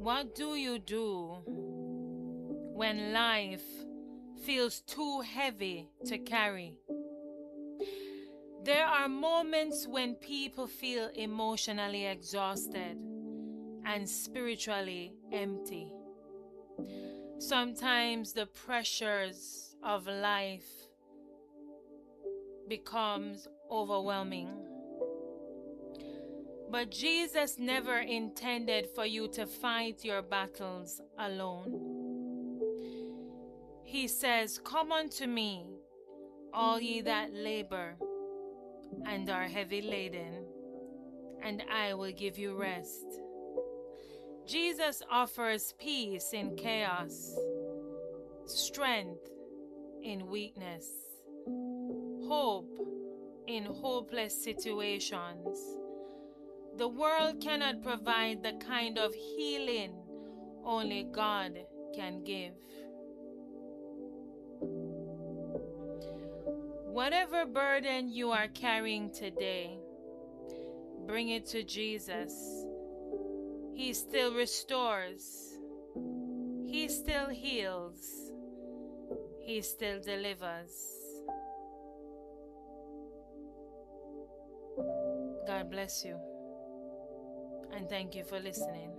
What do you do when life feels too heavy to carry? There are moments when people feel emotionally exhausted and spiritually empty. Sometimes the pressures of life becomes overwhelming. But Jesus never intended for you to fight your battles alone. He says, "Come unto me, all ye that labor and are heavy laden, and I will give you rest." Jesus offers peace in chaos, strength in weakness, hope in hopeless situations. The world cannot provide the kind of healing only God can give. Whatever burden you are carrying today, bring it to Jesus. He still restores. He still heals. He still delivers. God bless you. And thank you for listening.